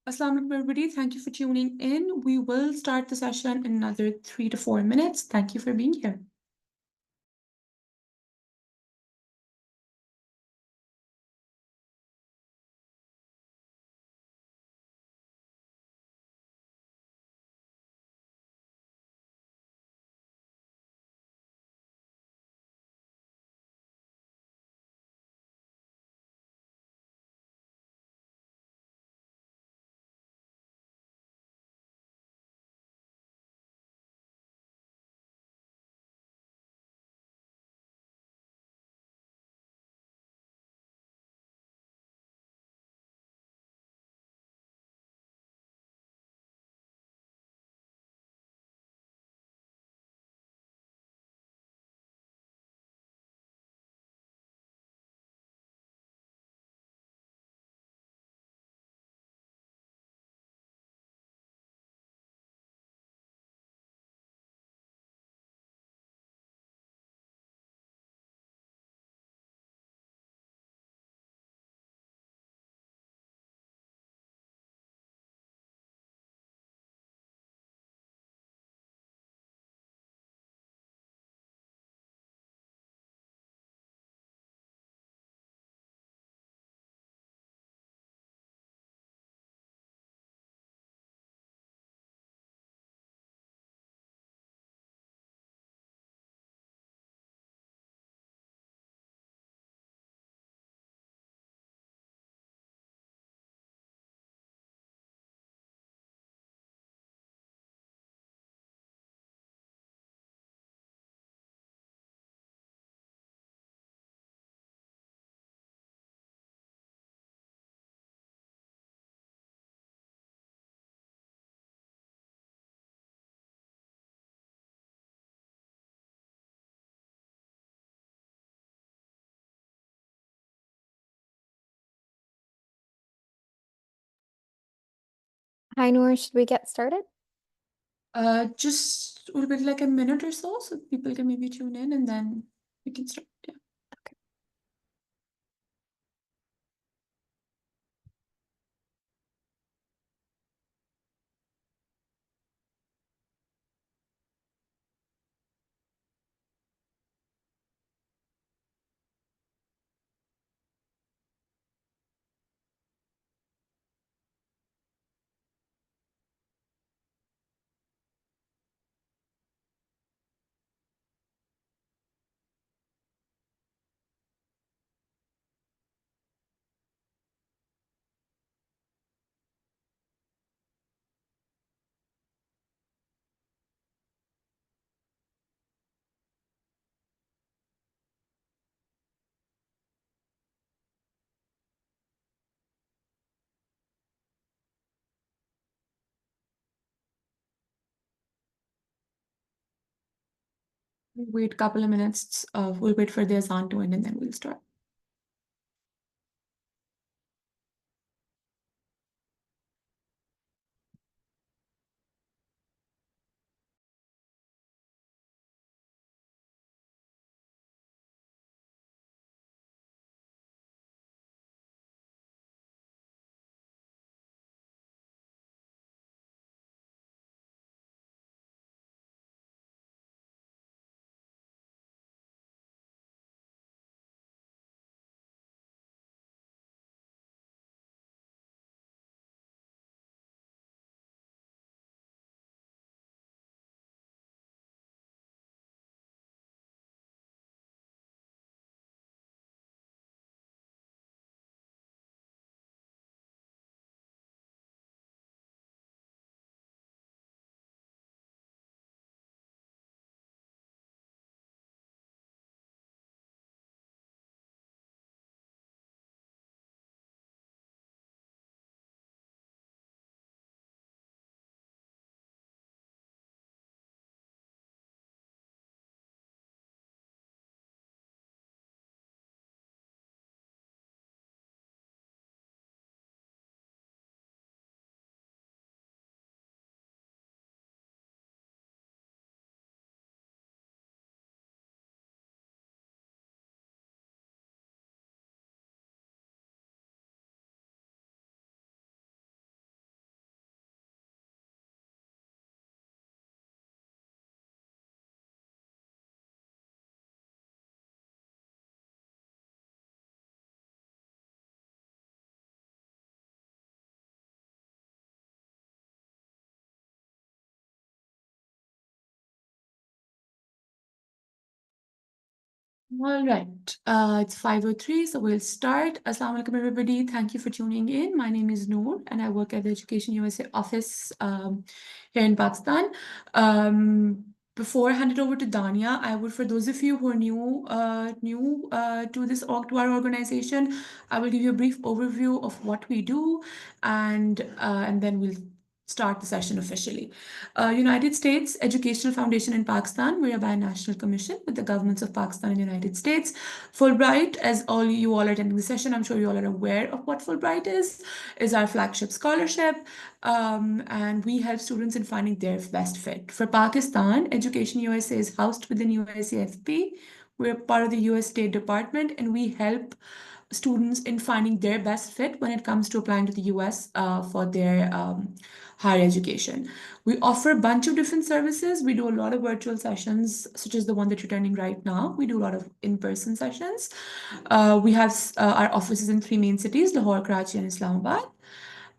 Assalamu alaikum, everybody. Thank you for tuning in. We will start the session in another 3 to 4 minutes. Thank you for being here. Hi, Noor. Should we get started? Just a little bit like a minute or so people can maybe tune in and then we can start. Yeah. We'll wait a couple of minutes. We'll wait for the azan to end and then we'll start. All right, it's 5:03, so we'll start. Assalamu alaikum, everybody. Thank you for tuning in. My name is Noor, and I work at the Education USA office here in Pakistan. Before I hand it over to Dania, I would, for those of you who are new to to our organization, I will give you a brief overview of what we do, and then we'll start the session officially. United States Educational Foundation in Pakistan. We're a binational commission with the governments of Pakistan and United States. Fulbright, as you all are attending the session, I'm sure you all are aware of what Fulbright is our flagship scholarship, and we help students in finding their best fit. For Pakistan, Education USA is housed within USEFP. We're part of the US State Department, and we help students in finding their best fit when it comes to applying to the US for their higher education. We offer a bunch of different services. We do a lot of virtual sessions, such as the one that you're attending right now. We do a lot of in-person sessions. We have our offices in three main cities, Lahore, Karachi, and Islamabad.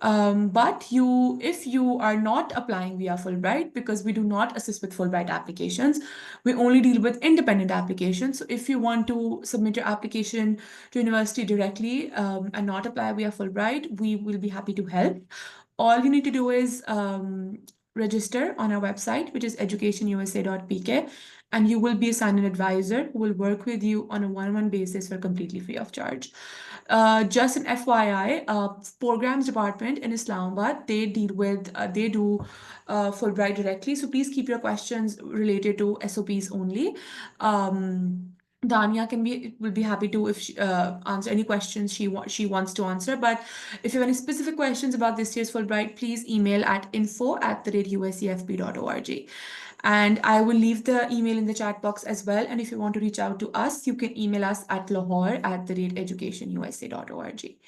If you are not applying via Fulbright, because we do not assist with Fulbright applications, we only deal with independent applications. So if you want to submit your application to university directly and not apply via Fulbright, we will be happy to help. All you need to do is register on our website, which is educationusa.pk, and you will be assigned an advisor who will work with you on a one-on-one basis for completely free of charge. Just an FYI, programs department in Islamabad, they do Fulbright directly. So please keep your questions related to SOPs only. Dania will be happy to if answer any questions she wants to answer. But if you have any specific questions about this year's Fulbright, please email at info@usefp.org. And I will leave the email in the chat box as well. And if you want to reach out to us, you can email us at lahore@educationusa.org.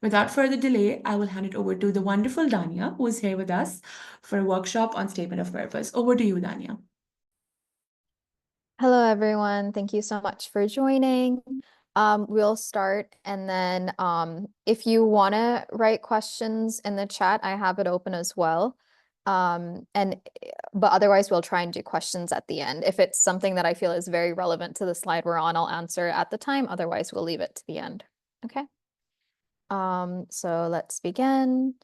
Without further delay, I will hand it over to the wonderful Dania, who is here with us for a workshop on statement of purpose. Over to you, Dania. Hello, everyone. Thank you so much for joining. We'll start, and then if you want to write questions in the chat, I have it open as well. But otherwise, we'll try and do questions at the end. If it's something that I feel is very relevant to the slide we're on, I'll answer at the time. Otherwise, we'll leave it to the end. Okay. So let's begin.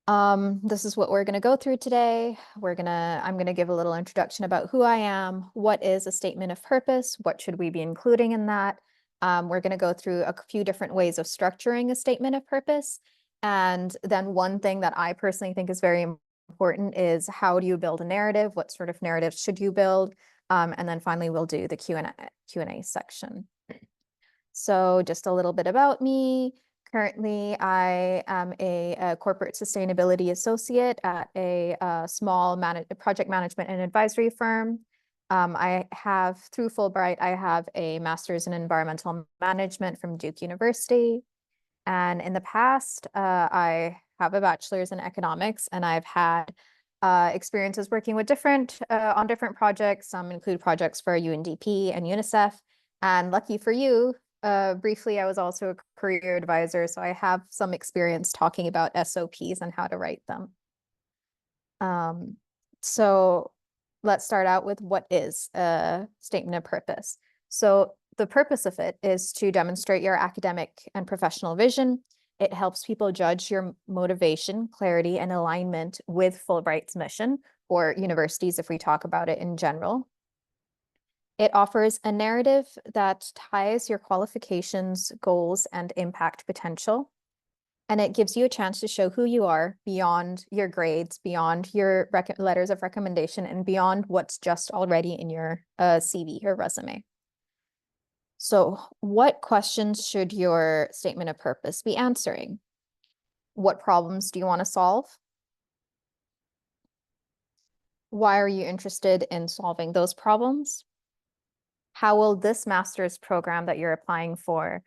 This is what we're going to go through today. I'm going to give a little introduction about who I am, what is a statement of purpose, what should we be including in that. We're going to go through a few different ways of structuring a statement of purpose. And then one thing that I personally think is very important is how do you build a narrative? What sort of narrative should you build? And then finally, we'll do the Q&A section. So just a little bit about me. Currently, I am a corporate sustainability associate at a small project management and advisory firm. Through Fulbright, I have a master's in environmental management from Duke University. And in the past, I have a bachelor's in economics, and I've had experiences working with on different projects. Some include projects for UNDP and UNICEF. And lucky for you, briefly, I was also a career advisor, so I have some experience talking about SOPs and how to write them. So let's start out with what is a statement of purpose. So the purpose of it is to demonstrate your academic and professional vision. It helps people judge your motivation, clarity, and alignment with Fulbright's mission, or universities if we talk about it in general. It offers a narrative that ties your qualifications, goals, and impact potential. And it gives you a chance to show who you are beyond your grades, beyond your letters of recommendation, and beyond what's just already in your CV or resume. So what questions should your statement of purpose be answering? What problems do you want to solve? Why are you interested in solving those problems? How will this master's program that you're applying for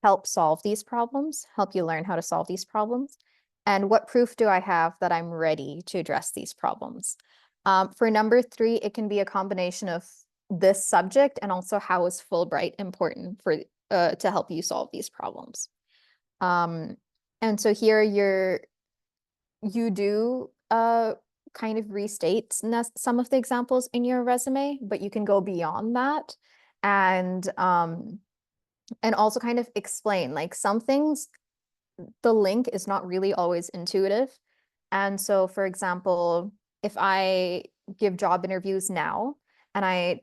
help solve these problems, help you learn how to solve these problems? And what proof do I have that I'm ready to address these problems? For number 3, it can be a combination of this subject and also how is Fulbright important to help you solve these problems. And so here you do kind of restate some of the examples in your resume, but you can go beyond that and also kind of explain, like, some things, the link is not really always intuitive. And so, for example, if I give job interviews now and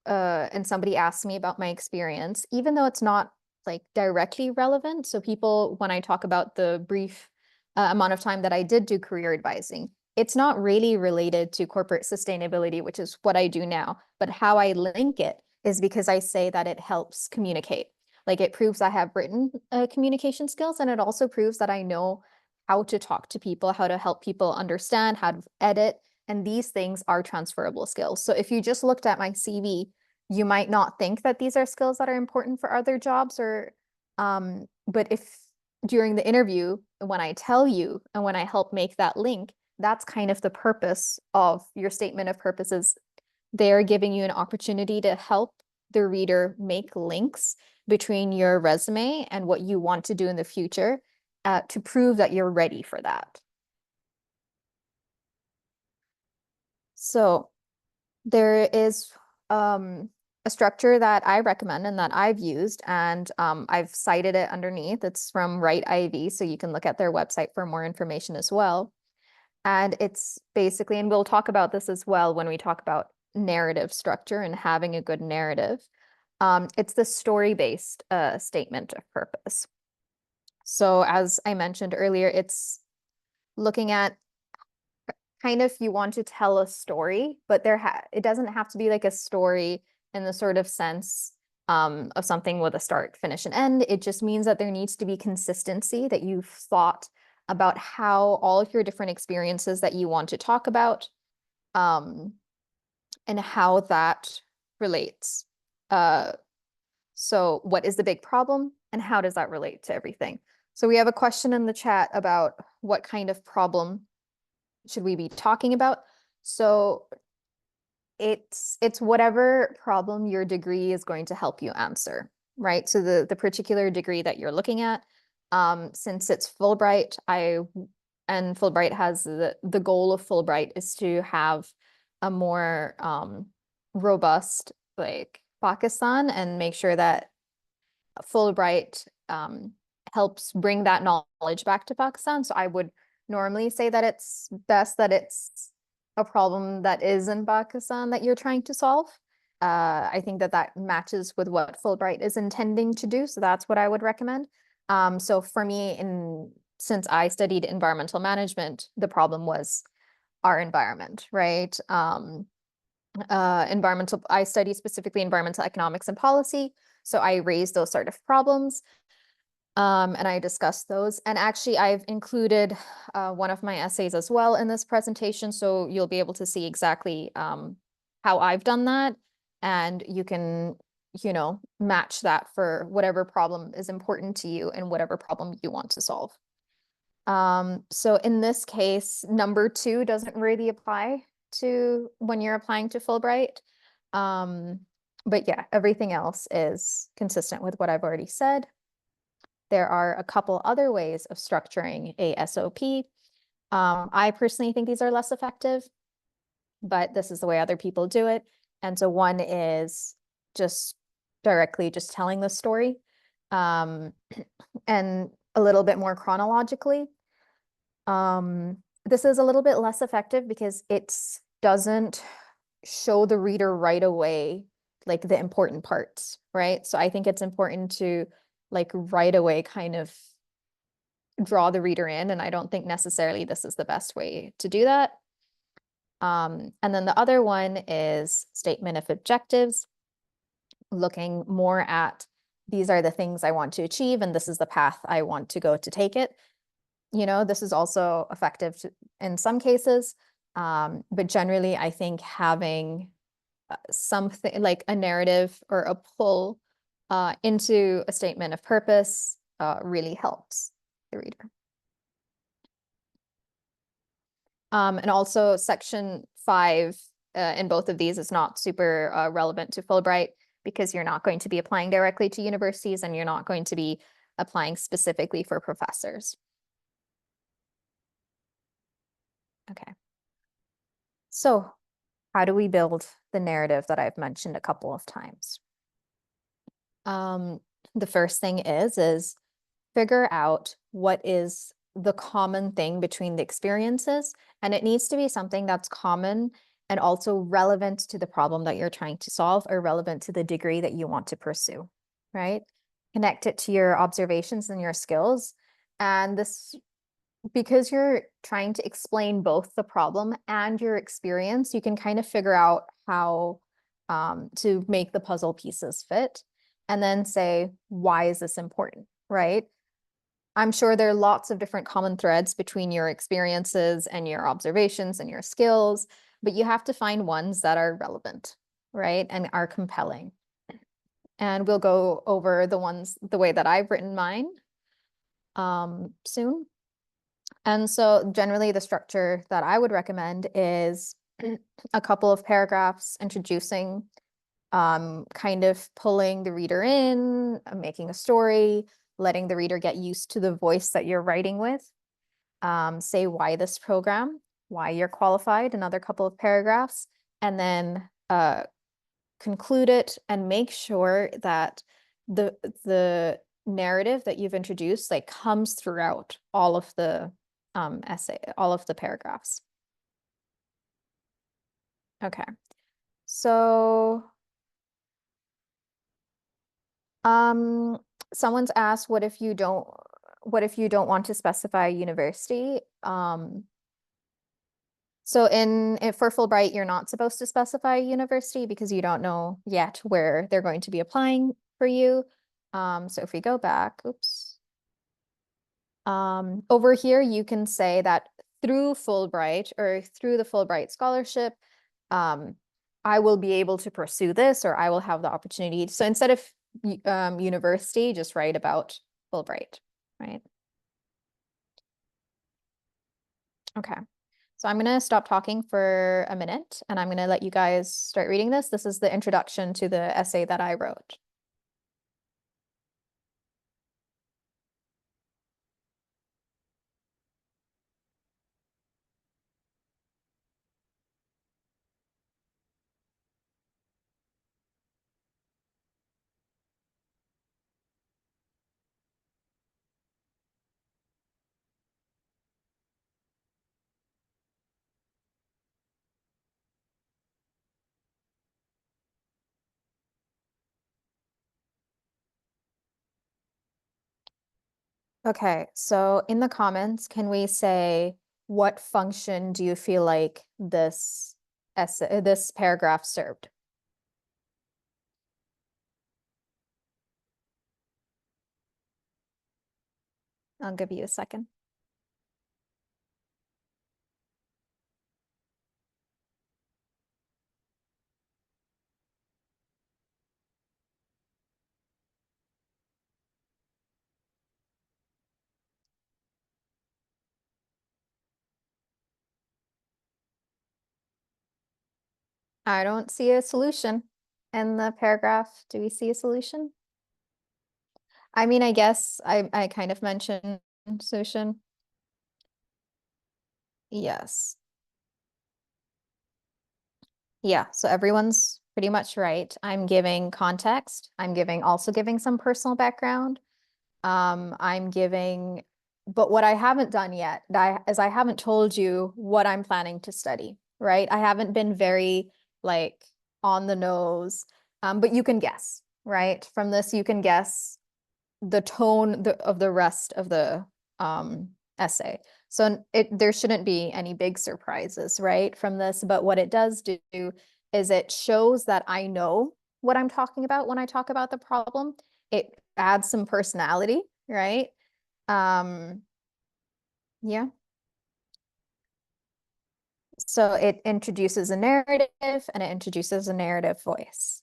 and somebody asks me about my experience, even though it's not like directly relevant. So people, when I talk about the brief amount of time that I did do career advising, it's not really related to corporate sustainability, which is what I do now. But how I link it is because I say that it helps communicate. Like, it proves I have written communication skills, and it also proves that I know how to talk to people, how to help people understand, how to edit. And these things are transferable skills. So if you just looked at my CV, you might not think that these are skills that are important for other jobs, but if during the interview, when I tell you and when I help make that link, that's kind of the purpose of your statement of purposes. They're giving you an opportunity to help the reader make links between your resume and what you want to do in the future, to prove that you're ready for that. So there is a structure that I recommend and that I've used, and I've cited it underneath. It's from Write IV, so you can look at their website for more information as well. And it's basically, and we'll talk about this as well when we talk about narrative structure and having a good narrative. It's the story-based statement of purpose. So as I mentioned earlier, it's looking at kind of, you want to tell a story, but it doesn't have to be like a story in the sort of sense of something with a start, finish, and end. It just means that there needs to be consistency, that you've thought about how all of your different experiences that you want to talk about, and how that relates. So what is the big problem and how does that relate to everything? So we have a question in the chat about what kind of problem should we be talking about? So it's whatever problem your degree is going to help you answer, right? So the particular degree that you're looking at, since it's Fulbright, and Fulbright has the goal of Fulbright is to have a more robust, like, Pakistan, and make sure that Fulbright helps bring that knowledge back to Pakistan. So I would normally say that it's best that it's a problem that is in Pakistan that you're trying to solve. I think that matches with what Fulbright is intending to do. So that's what I would recommend. So for me, since I studied environmental management, the problem was our environment, right? I study specifically environmental economics and policy. So I raised those sort of problems, and I discussed those. And actually, I've included one of my essays as well in this presentation. So you'll be able to see exactly how I've done that. And you can, match that for whatever problem is important to you and whatever problem you want to solve. So in this case, number 2 doesn't really apply to when you're applying to Fulbright. But yeah, everything else is consistent with what I've already said. There are a couple other ways of structuring a SOP. I personally think these are less effective, but this is the way other people do it. And so one is just directly just telling the story, and a little bit more chronologically. This is a little bit less effective because it doesn't show the reader right away, like, the important parts, right? So I think it's important to, like, right away kind of draw the reader in, and I don't think necessarily this is the best way to do that. And then the other one is statement of objectives, looking more at, these are the things I want to achieve, and this is the path I want to go to take it. This is also effective in some cases, but generally, I think having something like a narrative or a pull into a statement of purpose really helps the reader. And also section 5 in both of these is not super relevant to Fulbright, because you're not going to be applying directly to universities and you're not going to be applying specifically for professors. Okay. So how do we build the narrative that I've mentioned a couple of times? Um, the first thing is figure out what is the common thing between the experiences, and it needs to be something that's common and also relevant to the problem that you're trying to solve or relevant to the degree that you want to pursue, right? Connect it to your observations and your skills. And this, because you're trying to explain both the problem and your experience, you can kind of figure out how to make the puzzle pieces fit and then say, why is this important, right? I'm sure there are lots of different common threads between your experiences and your observations and your skills, but you have to find ones that are relevant, right? And are compelling. And we'll go over the ones the way that I've written mine soon. And so generally the structure that I would recommend is a couple of paragraphs introducing, kind of pulling the reader in, making a story, letting the reader get used to the voice that you're writing with. Say why this program, why you're qualified, another couple of paragraphs, and then conclude it and make sure that the narrative that you've introduced like comes throughout all of the essay, all of the paragraphs. Okay, so someone's asked, what if you don't want to specify university? So for Fulbright, you're not supposed to specify university because you don't know yet where they're going to be applying for you. So if we go back, oops. Over here, you can say that through Fulbright or through the Fulbright scholarship, I will be able to pursue this, or I will have the opportunity. So instead of university, just write about Fulbright, right? Okay. So I'm going to stop talking for a minute and I'm going to let you guys start reading this. This is the introduction to the essay that I wrote. Okay, so in the comments, can we say what function do you feel like this essay, this paragraph served? I'll give you a second. I don't see a solution in the paragraph. Do we see a solution? I mean, I guess I kind of mentioned solution. Yes. Yeah, so everyone's pretty much right. I'm giving context. I'm also giving some personal background. I'm giving, but what I haven't done yet is I haven't told you what I'm planning to study, right? I haven't been very like on the nose, but you can guess, right? From this, you can guess the tone of the rest of the essay. So there shouldn't be any big surprises, right, from this. But what it does do is it shows that I know what I'm talking about when I talk about the problem. It adds some personality, right? Yeah. So it introduces a narrative and it introduces a narrative voice.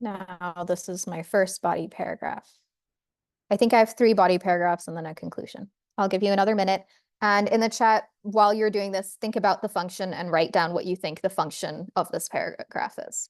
Now, this is my first body paragraph. I think I have 3 body paragraphs and then a conclusion. I'll give you another minute. And in the chat, while you're doing this, think about the function and write down what you think the function of this paragraph is.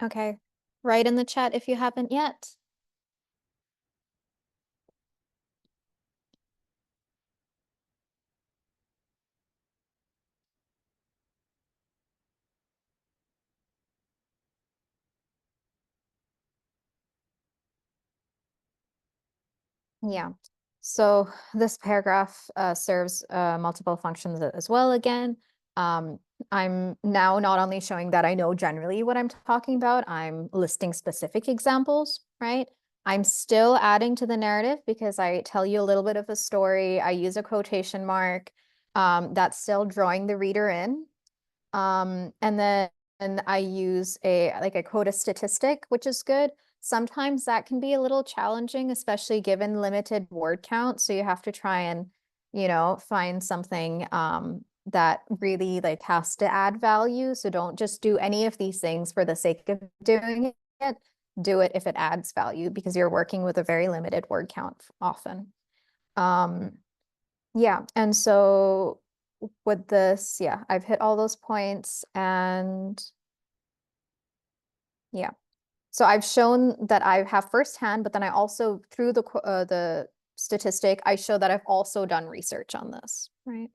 Okay, write in the chat if you haven't yet. Yeah. So this paragraph serves multiple functions as well again. Um, I'm now not only showing that I know generally what I'm talking about, I'm listing specific examples, right? I'm still adding to the narrative because I tell you a little bit of a story. I use a quotation mark. That's still drawing the reader in. And then I use I quote a statistic, which is good. Sometimes that can be a little challenging, especially given limited word count. So you have to try and, find something that really like has to add value. So don't just do any of these things for the sake of doing it. Do it if it adds value because you're working with a very limited word count often. Um, yeah, and so with this, yeah, I've hit all those points and yeah. So I've shown that I have firsthand, but then I also, through the statistic, I show that I've also done research on this, right?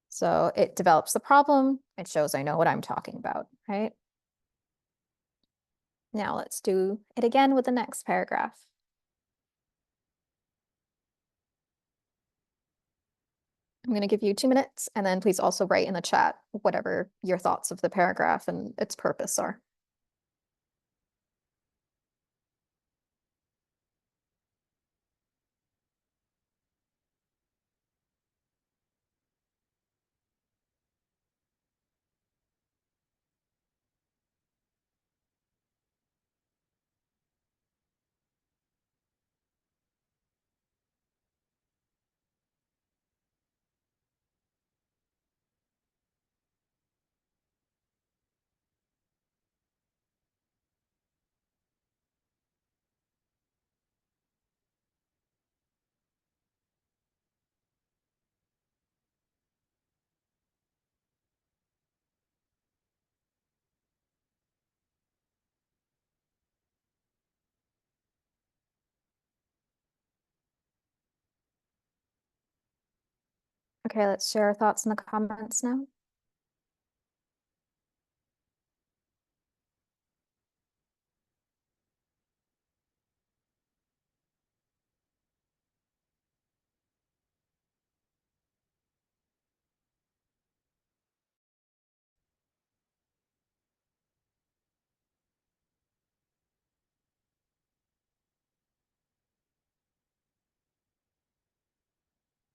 So it develops the problem. It shows I know what I'm talking about, right? Now let's do it again with the next paragraph. I'm going to give you 2 minutes, and then please also write in the chat whatever your thoughts of the paragraph and its purpose are. Okay, let's share our thoughts in the comments now.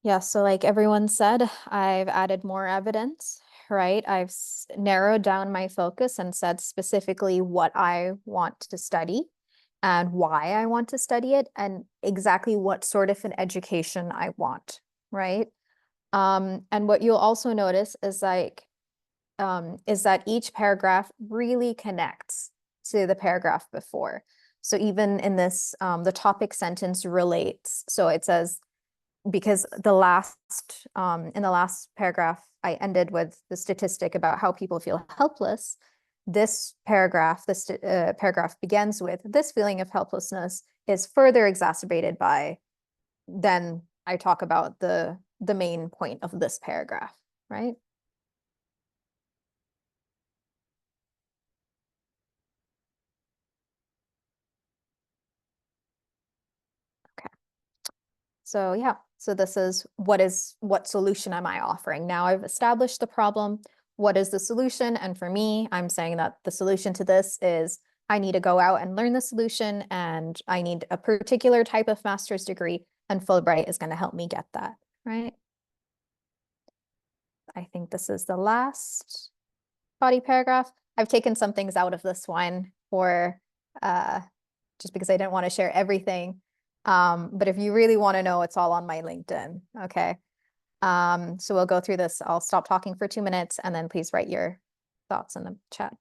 Yeah, so like everyone said, I've added more evidence, right? I've narrowed down my focus and said specifically what I want to study and why I want to study it and exactly what sort of an education I want, right? And what you'll also notice is that each paragraph really connects to the paragraph before. So even in this, the topic sentence relates. So it says, because in the last paragraph, I ended with the statistic about how people feel helpless. This paragraph begins with this feeling of helplessness is further exacerbated by, then I talk about the main point of this paragraph, right? Okay. So yeah, so this is what solution am I offering? Now I've established the problem. What is the solution? And for me, I'm saying that the solution to this is I need to go out and learn the solution and I need a particular type of master's degree and Fulbright is going to help me get that, right? I think this is the last body paragraph. I've taken some things out of this one for uh, just because I didn't want to share everything. But if you really want to know, it's all on my LinkedIn. Okay. So we'll go through this. I'll stop talking for 2 minutes and then please write your thoughts in the chat.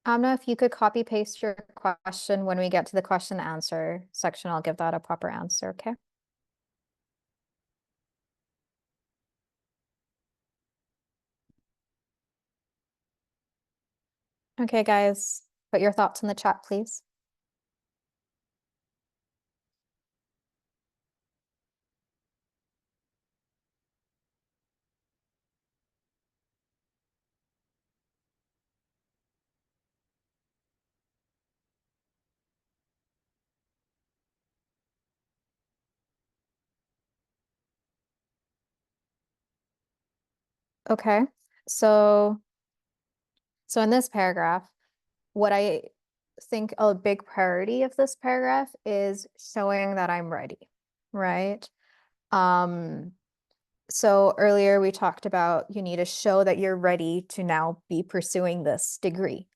Amna, if you could copy paste your question when we get to the question answer section, I'll give that a proper answer, okay? Okay, guys, put your thoughts in the chat, please. Okay, so in this paragraph, what I think a big priority of this paragraph is showing that I'm ready, right? So earlier we talked about you need to show that you're ready to now be pursuing this degree.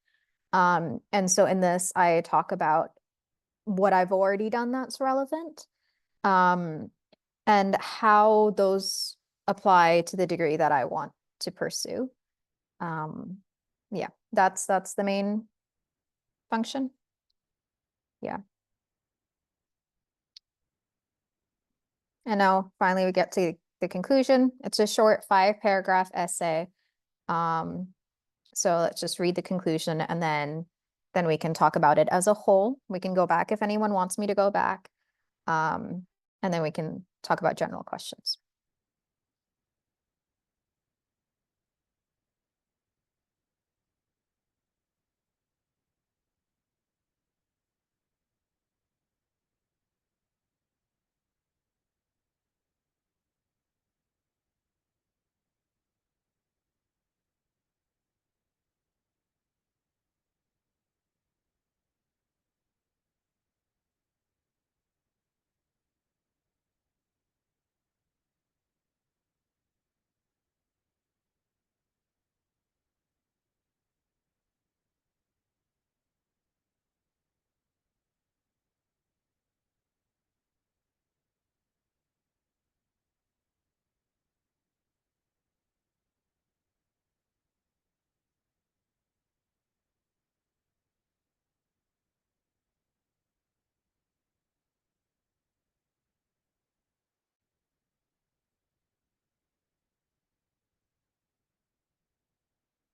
And so in this, I talk about what I've already done that's relevant, and how those apply to the degree that I want to pursue. Yeah, that's the main function. Yeah. And now finally we get to the conclusion. It's a short 5-paragraph essay. So let's just read the conclusion and then we can talk about it as a whole. We can go back if anyone wants me to go back. And then we can talk about general questions.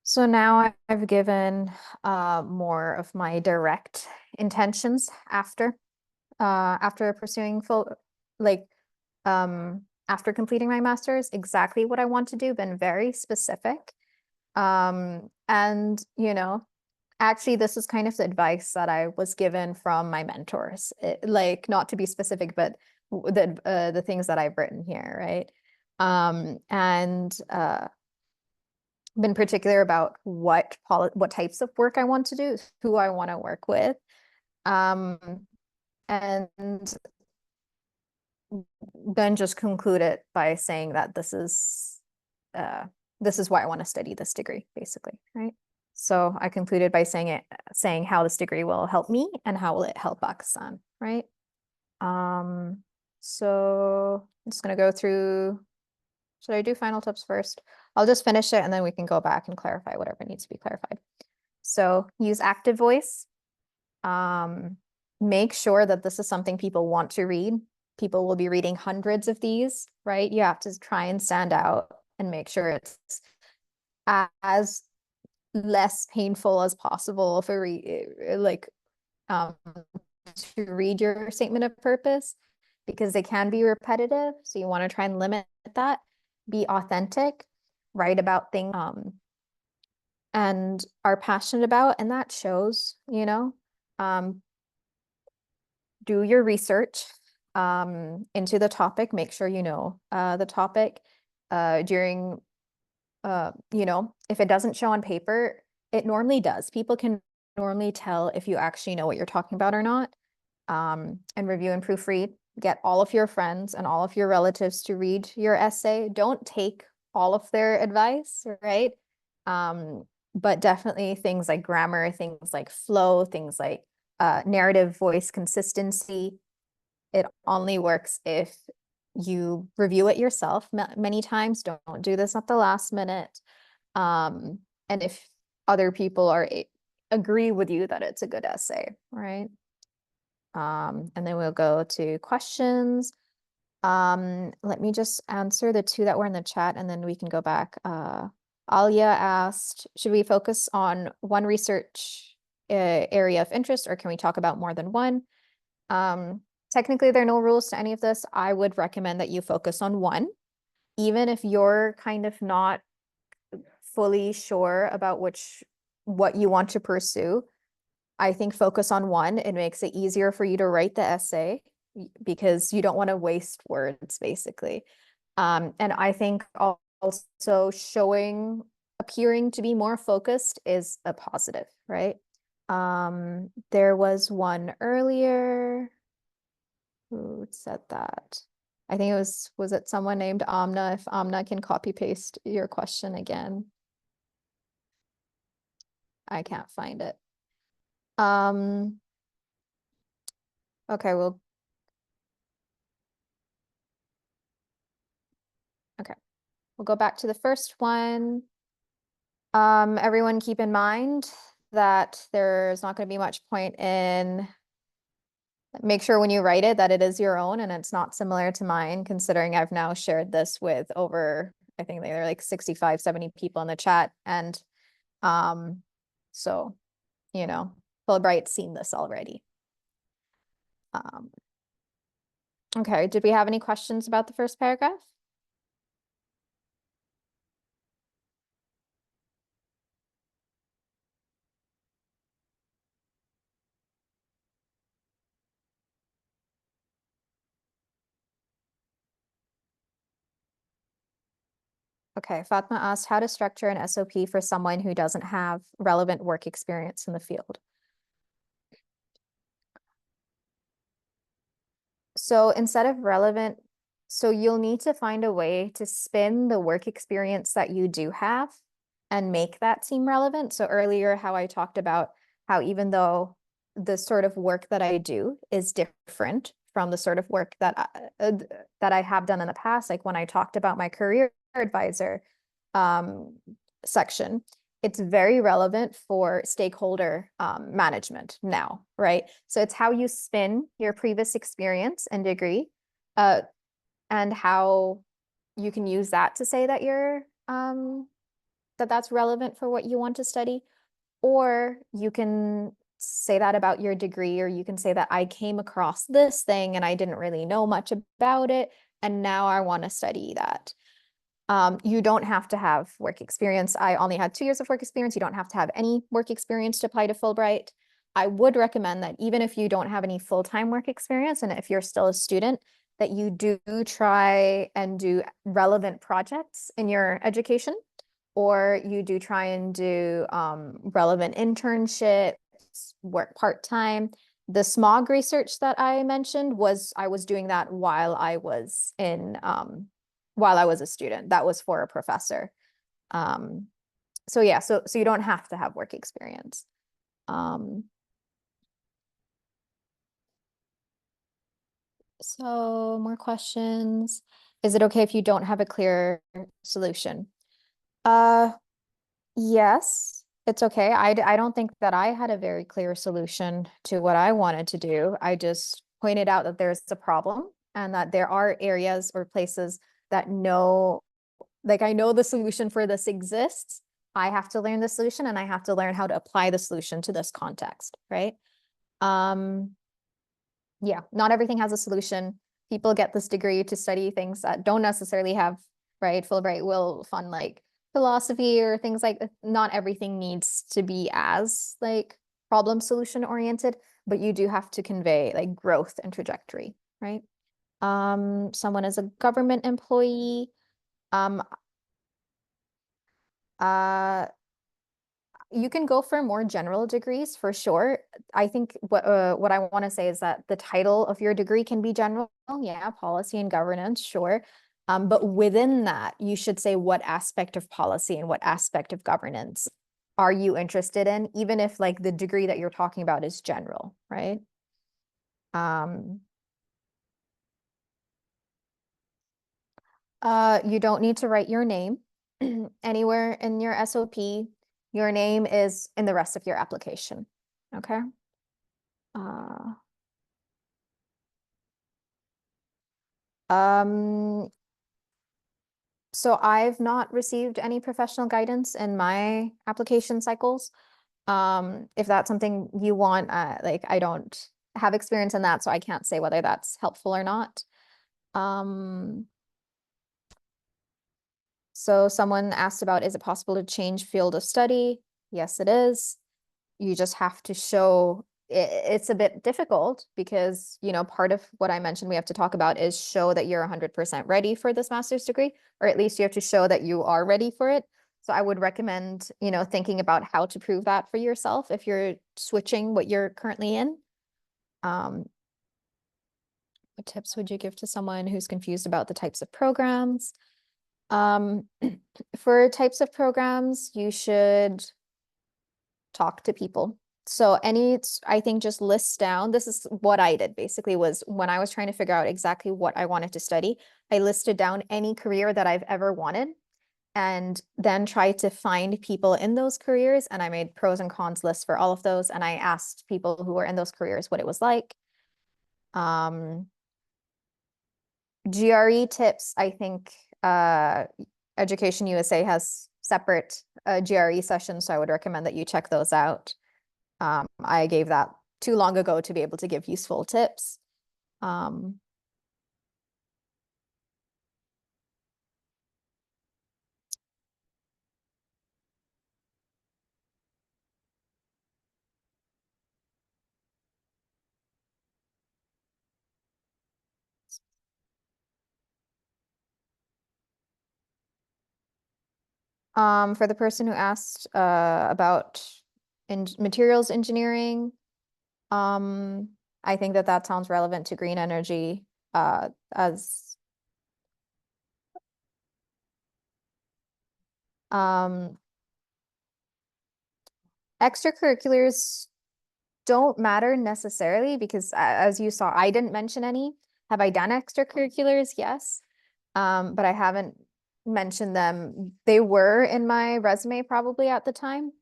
So now I've given more of my direct intentions after pursuing after completing my master's, exactly what I want to do, been very specific. And actually this is kind of the advice that I was given from my mentors, like not to be specific, but the things that I've written here, right? And been particular about what types of work I want to do, who I want to work with. And then just conclude it by saying that this is why I want to study this degree, basically, right? So I concluded by saying how this degree will help me and how will it help Pakistan, right? So I'm just gonna go through. Should I do final tips first? I'll just finish it and then we can go back and clarify whatever needs to be clarified. So use active voice. Make sure that this is something people want to read. People will be reading hundreds of these, right? You have to try and stand out and make sure it's as less painful as possible for to read your statement of purpose, because they can be repetitive. So you want to try and limit that. Be authentic, write about things and are passionate about, and that shows, do your research into the topic. Make sure you know the topic during if it doesn't show on paper, it normally does. People can normally tell if you actually know what you're talking about or not. And review and proofread. Get all of your friends and all of your relatives to read your essay. Don't take all of their advice, right? But definitely things like grammar, things like flow, things like narrative voice consistency. It only works if you review it yourself many times. Don't do this at the last minute. And if other people are agree with you that it's a good essay, right? And then we'll go to questions. Let me just answer the two that were in the chat and then we can go back. Alia asked, should we focus on one research area of interest or can we talk about more than one? Technically, there are no rules to any of this. I would recommend that you focus on one, even if you're kind of not fully sure about what you want to pursue. I think focus on one. It makes it easier for you to write the essay because you don't want to waste words, basically. And I think also appearing to be more focused is a positive, right? There was one earlier. Who said that? I think was it someone named Amna? If Amna can copy paste your question again. I can't find it. Okay, we'll go back to the first one. Everyone keep in mind that there's not going to be much point in make sure when you write it that it is your own and it's not similar to mine, considering I've now shared this with over, I think there are like 65, 70 people in the chat. And so, you know, Fulbright's seen this already. Okay, did we have any questions about the first paragraph? Okay, Fatma asked how to structure an SOP for someone who doesn't have relevant work experience in the field. So instead of relevant, so you'll need to find a way to spin the work experience that you do have and make that seem relevant. So earlier, how I talked about how even though the sort of work that I do is different from the sort of work that I have done in the past, like when I talked about my career advisor section, it's very relevant for stakeholder management now, right? So it's how you spin your previous experience and degree, and how you can use that to say that that's relevant for what you want to study, or you can say that about your degree, or you can say that I came across this thing and I didn't really know much about it, and now I want to study that. You don't have to have work experience. I only had 2 years of work experience. You don't have to have any work experience to apply to Fulbright. I would recommend that even if you don't have any full-time work experience and if you're still a student, that you do try and do relevant projects in your education, or you do try and do relevant internships, work part-time. The SMOG research that I mentioned I was doing that while I was a student. That was for a professor. So yeah, so you don't have to have work experience. So more questions. Is it okay if you don't have a clear solution? Yes, it's okay. I don't think that I had a very clear solution to what I wanted to do. I just pointed out that there's a problem and that there are areas or places that I know the solution for this exists. I have to learn the solution and I have to learn how to apply the solution to this context, right? Yeah, not everything has a solution. People get this degree to study things that don't necessarily have, right? Fulbright will fund like philosophy or things like not everything needs to be as like problem solution oriented, but you do have to convey like growth and trajectory, right? Someone is a government employee. You can go for more general degrees for sure. I think what I want to say is that the title of your degree can be general. Yeah, policy and governance, sure. But within that, you should say what aspect of policy and what aspect of governance are you interested in, even if like the degree that you're talking about is general, right? You don't need to write your name anywhere in your SOP. your name is in the rest of your application. Okay. Um, so I've not received any professional guidance in my application cycles. If that's something you want, like I don't have experience in that, so I can't say whether that's helpful or not. So someone asked about, is it possible to change field of study? Yes, it is. You just have to show it's a bit difficult because, you know, part of what I mentioned we have to talk about is show that you're 100% ready for this master's degree, or at least you have to show that you are ready for it. So I would recommend, you know, thinking about how to prove that for yourself if you're switching what you're currently in. What tips would you give to someone who's confused about the types of programs? For types of programs, you should talk to people. So I think just list down, this is what I did basically was when I was trying to figure out exactly what I wanted to study, I listed down any career that I've ever wanted and then tried to find people in those careers. And I made pros and cons lists for all of those. And I asked people who were in those careers what it was like. GRE tips, I think Education USA has separate GRE sessions, so I would recommend that you check those out. I gave that too long ago to be able to give useful tips. For the person who asked about materials engineering, I think that that sounds relevant to green energy as extracurriculars don't matter necessarily because as you saw, I didn't mention any. Have I done extracurriculars? Yes. But I haven't mentioned them. They were in my resume probably at the time.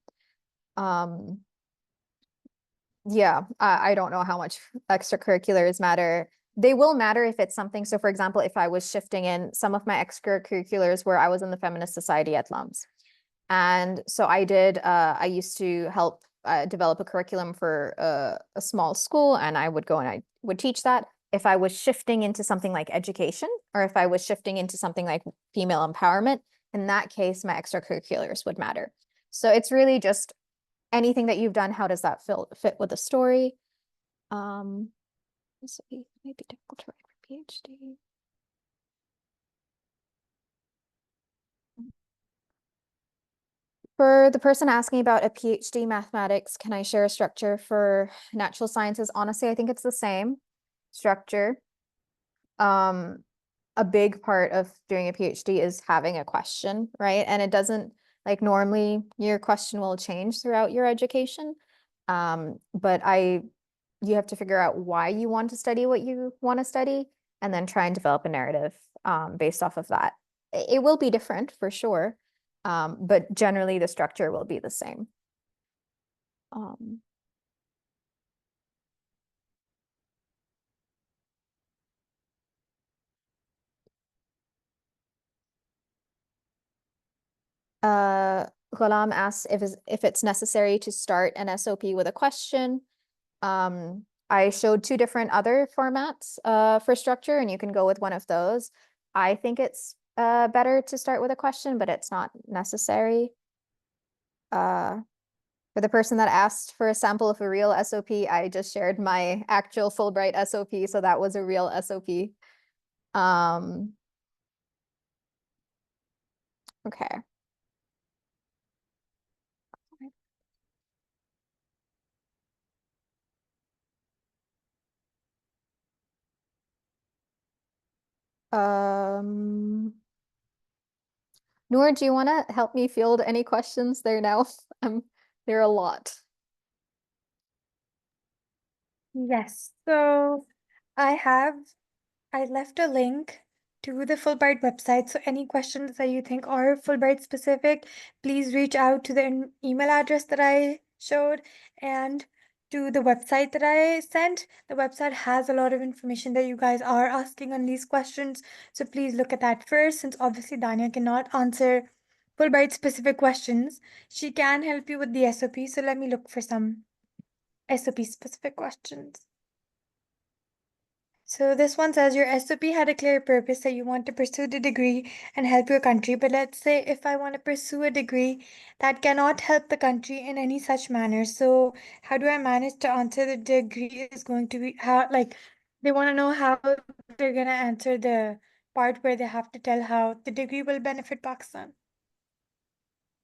Yeah, I don't know how much extracurriculars matter. They will matter if it's something. So for example, if I was shifting in some of my extracurriculars where I was in the Feminist Society at LUMS. And so I used to help develop a curriculum for a small school and I would go and I would teach that. If I was shifting into something like education or if I was shifting into something like female empowerment, in that case, my extracurriculars would matter. So it's really just anything that you've done, how does that fit with the story? This might be difficult to write for PhD. For the person asking about a PhD mathematics, can I share a structure for natural sciences? Honestly, I think it's the same structure. A big part of doing a PhD is having a question, right? And it doesn't like normally your question will change throughout your education. But you have to figure out why you want to study what you want to study and then try and develop a narrative based off of that. It will be different for sure, but generally the structure will be the same. Ghulam asks if it's necessary to start an SOP with a question. I showed two different other formats for structure, and you can go with one of those. I think it's better to start with a question, but it's not necessary. For the person that asked for a sample of a real SOP, I just shared my actual Fulbright SOP, so that was a real SOP. Okay. Noor, do you want to help me field any questions there now? There are a lot. Yes. So I have I left a link to the Fulbright website. So any questions that you think are Fulbright specific, please reach out to the email address that I showed and to the website that I sent. The website has a lot of information that you guys are asking on these questions. So please look at that first, since obviously Dania cannot answer Fulbright specific questions. She can help you with the SOP. So let me look for some SOP specific questions. So this one says your SOP had a clear purpose that you want to pursue the degree and help your country. But let's say if I want to pursue a degree that cannot help the country in any such manner. So how do I manage to answer the degree is going to be how, like, they want to know how they're going to answer the part where they have to tell how the degree will benefit Pakistan.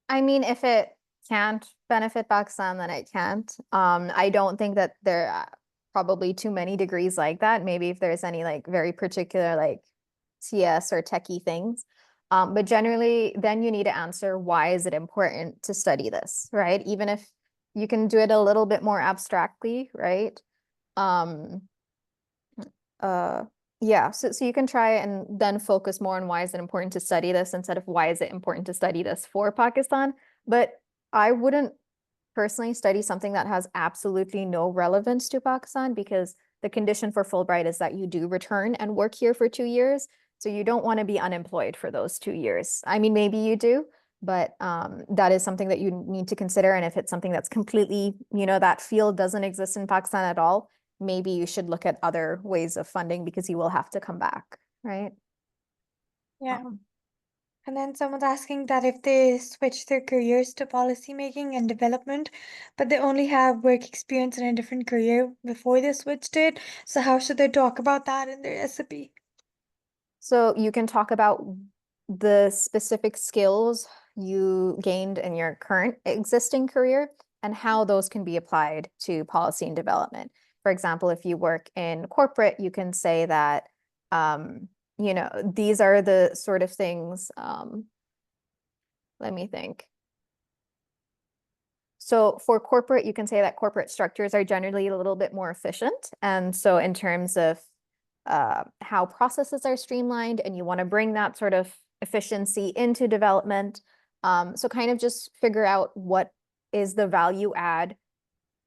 I mean, if it can't benefit Pakistan, then it can't. I don't think that there are probably too many degrees like that. Maybe if there's any like very particular like CS or techie things. But generally, then you need to answer why is it important to study this, right? Even if you can do it a little bit more abstractly, right? Um, yeah, so you can try and then focus more on why is it important to study this instead of why is it important to study this for Pakistan. But I wouldn't personally study something that has absolutely no relevance to Pakistan, because the condition for Fulbright is that you do return and work here for 2 years. So you don't want to be unemployed for those 2 years. I mean, maybe you do, but that is something that you need to consider. And if it's something that's completely, that field doesn't exist in Pakistan at all, maybe you should look at other ways of funding because you will have to come back, right? Yeah. Um, And then someone's asking that if they switch their careers to policymaking and development, but they only have work experience in a different career before they switched it, so how should they talk about that in their SOP? So you can talk about the specific skills you gained in your current existing career and how those can be applied to policy and development. For example, if you work in corporate, you can say that, these are the sort of things, let me think. So for corporate, you can say that corporate structures are generally a little bit more efficient. And so in terms of how processes are streamlined, and you want to bring that sort of efficiency into development. So kind of just figure out what is the value add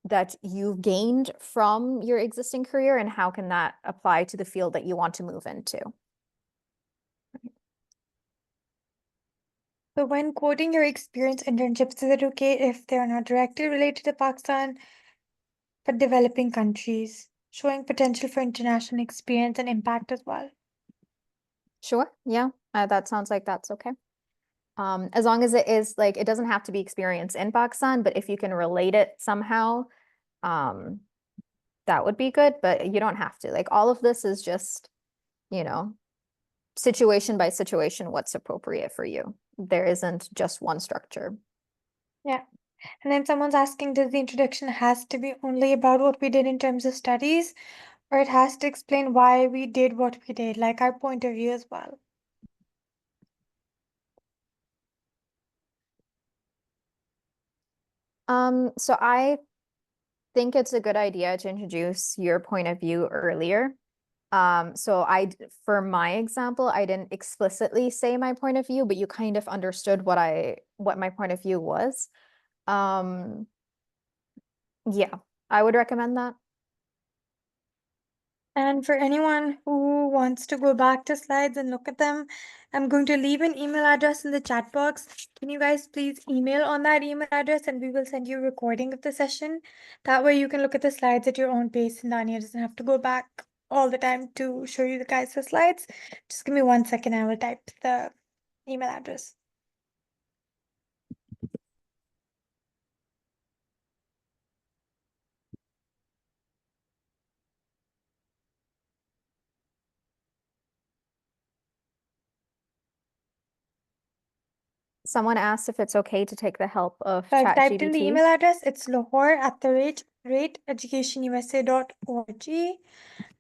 that you've gained from your existing career and how can that apply to the field that you want to move into. So when quoting your experience internships, is it okay if they're not directly related to Pakistan, but developing countries, showing potential for international experience and impact as well? Sure. Yeah. That sounds like that's okay. As long as it is like, it doesn't have to be experience in Pakistan, but if you can relate it somehow, um, that would be good, but you don't have to. Like all of this is just, you know, situation by situation, what's appropriate for you. There isn't just one structure. Yeah. And then someone's asking, does the introduction has to be only about what we did in terms of studies, or it has to explain why we did what we did, like our point of view as well? So I think it's a good idea to introduce your point of view earlier. So for my example, I didn't explicitly say my point of view, but you kind of understood what my point of view was. Um, yeah, I would recommend that. And for anyone who wants to go back to slides and look at them, I'm going to leave an email address in the chat box. Can you guys please email on that email address and we will send you a recording of the session. That way you can look at the slides at your own pace and Dania doesn't have to go back all the time to show you the guys the slides. Just give me 1 second, I will type the email address. Someone asked if it's okay to take the help of So I've typed in the ChatGPT. email address. It's lahore@rate educationusa.org.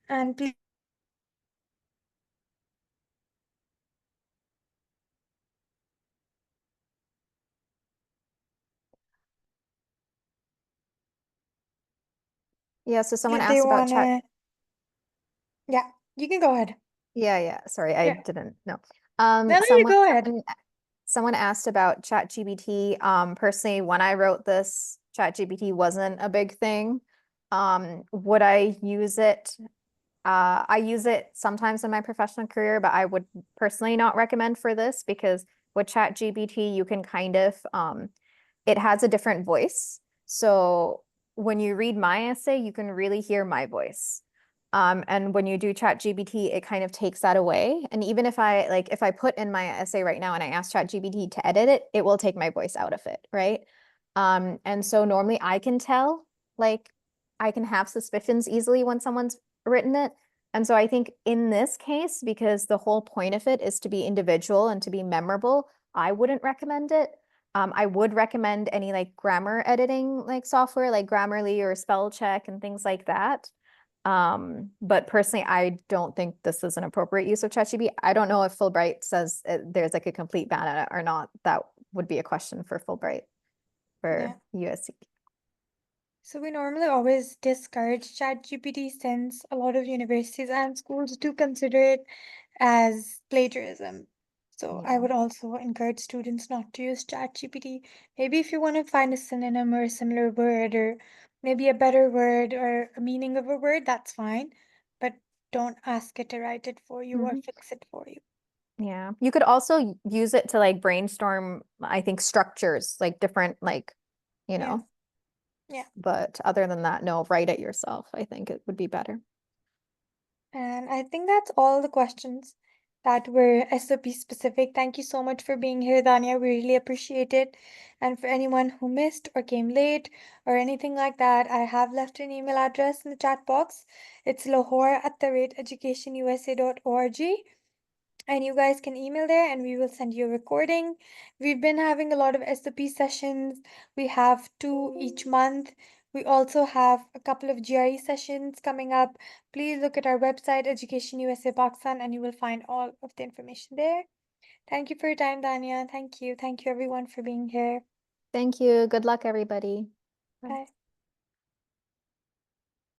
And please. Yeah, so someone If they asked about chat. wanna, yeah, you can go ahead. Yeah. Sorry, I Yeah. didn't know. No, you go ahead. Someone asked about ChatGPT. Personally, when I wrote this, ChatGPT wasn't a big thing. Would I use it? I use it sometimes in my professional career, but I would personally not recommend for this because with ChatGPT, you can kind of, it has a different voice. So when you read my essay, you can really hear my voice. And when you do ChatGPT, it kind of takes that away. And even if I put in my essay right now and I ask ChatGPT to edit it, it will take my voice out of it, right? And so normally I can tell, like, I can have suspicions easily when someone's written it. And so I think in this case, because the whole point of it is to be individual and to be memorable, I wouldn't recommend it. I would recommend any like grammar editing like software like Grammarly or spell check and things like that. But personally, I don't think this is an appropriate use of ChatGPT. I don't know if Fulbright says there's like a complete ban on it or not. That would be a question for Fulbright Yeah. for USC. So we normally always discourage ChatGPT since a lot of universities and schools do consider it as plagiarism. So I Yeah. would also encourage students not to use ChatGPT. Maybe if you want to find a synonym or a similar word or maybe a better word or a meaning of a word, that's fine. But don't ask it to write it for you or Mhm. fix it for you. Yeah. You could also use it to like brainstorm, I think, structures, like different, like, you Yeah. know, Yeah. but other than that, no, write it yourself. I think it would be better. And I think that's all the questions that were SOP specific. Thank you so much for being here, Dania. We really appreciate it. And for anyone who missed or came late or anything like that, I have left an email address in the chat box. It's lahore@educationusa.org. And you guys can email there and we will send you a recording. We've been having a lot of SOP sessions. We have 2 each month. We also have a couple of GRE sessions coming up. Please look at our website, Education USA Pakistan, and you will find all of the information there. Thank you for your time, Dania. Thank you. Thank you, everyone, for being here. Thank you. Good luck, everybody. Bye.